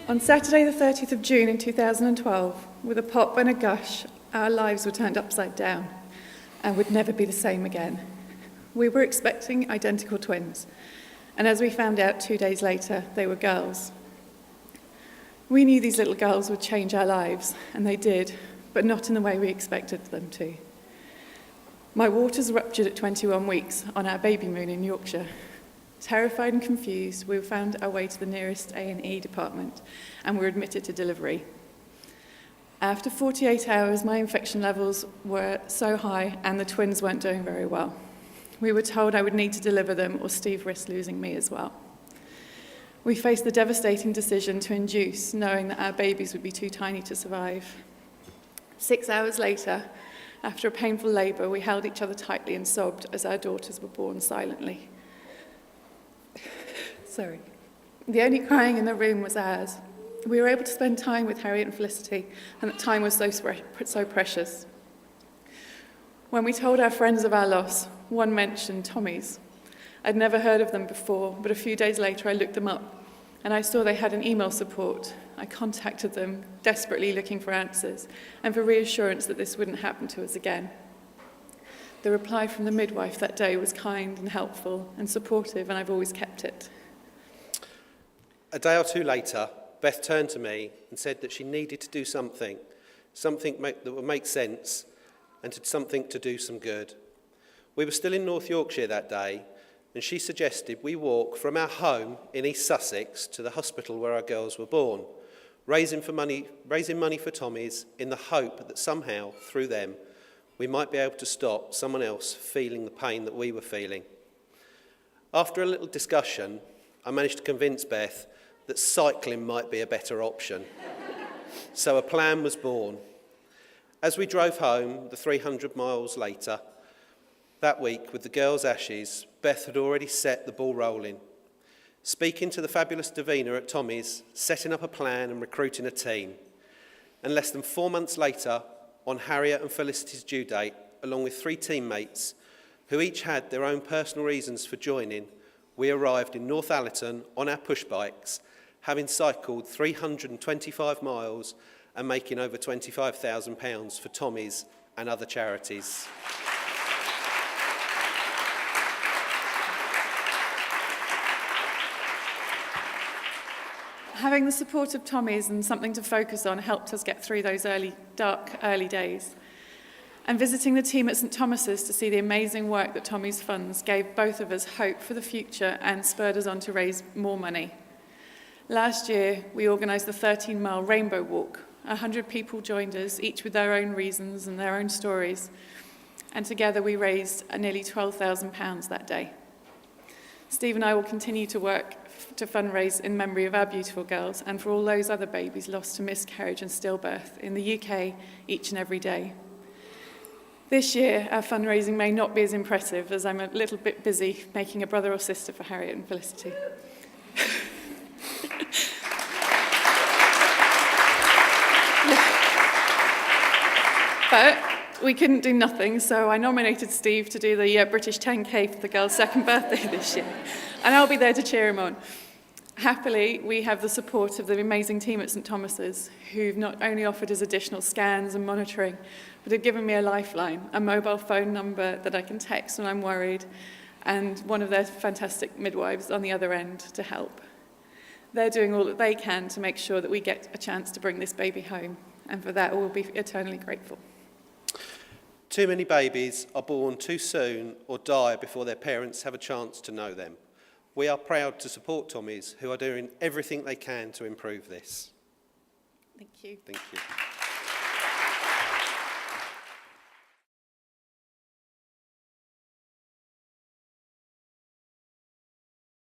On Saturday the 30th of June in 2012, with a pop and a gush, our lives were turned upside down and would never be the same again. We were expecting identical twins, and as we found out 2 days later, they were girls. We knew these little girls would change our lives, and they did, but not in the way we expected them to. My waters ruptured at 21 weeks on our baby moon in Yorkshire. Terrified and confused, we found our way to the nearest A&E department and were admitted to delivery. After 48 hours, my infection levels were so high and the twins weren't doing very well. We were told I would need to deliver them or Steve risked losing me as well. We faced the devastating decision to induce, knowing that our babies would be too tiny to survive. 6 hours later, after a painful labour, we held each other tightly and sobbed as our daughters were born silently. Sorry. The only crying in the room was ours. We were able to spend time with Harriet and Felicity, and that time was so precious. When we told our friends of our loss, one mentioned Tommy's. I'd never heard of them before, but a few days later I looked them up, and I saw they had an email support. I contacted them, desperately looking for answers, and for reassurance that this wouldn't happen to us again. The reply from the midwife that day was kind and helpful and supportive, and I've always kept it. A day or two later, Beth turned to me and said that she needed to do something that would make sense and something to do some good. We were still in North Yorkshire that day, and she suggested we walk from our home in East Sussex to the hospital where our girls were born, raising money for Tommy's in the hope that somehow, through them, we might be able to stop someone else feeling the pain that we were feeling. After a little discussion, I managed to convince Beth that cycling might be a better option. So a plan was born. As we drove home, the 300 miles later, that week with the girls' ashes, Beth had already set the ball rolling. Speaking to the fabulous Davina at Tommy's, setting up a plan and recruiting a team. And less than 4 months later, on Harriet and Felicity's due date, along with 3 teammates, who each had their own personal reasons for joining, we arrived in North Allerton on our push bikes, having cycled 325 miles and making over £25,000 for Tommy's and other charities. Having the support of Tommy's and something to focus on helped us get through those dark early days. And visiting the team at St Thomas's to see the amazing work that Tommy's funds gave both of us hope for the future and spurred us on to raise more money. Last year, we organised the 13-mile Rainbow Walk. 100 people joined us, each with their own reasons and their own stories. And together we raised nearly £12,000 that day. Steve and I will continue to work to fundraise in memory of our beautiful girls and for all those other babies lost to miscarriage and stillbirth in the UK each and every day. This year, our fundraising may not be as impressive as I'm a little bit busy making a brother or sister for Harriet and Felicity. But we couldn't do nothing, so I nominated Steve to do the British 10K for the girl's second birthday this year, and I'll be there to cheer him on. Happily, we have the support of the amazing team at St Thomas's, who've not only offered us additional scans and monitoring, but have given me a lifeline, a mobile phone number that I can text when I'm worried, and one of their fantastic midwives on the other end to help. They're doing all that they can to make sure that we get a chance to bring this baby home, and for that we'll be eternally grateful. Too many babies are born too soon or die before their parents have a chance to know them. We are proud to support Tommy's, who are doing everything they can to improve this. Thank you. Thank you.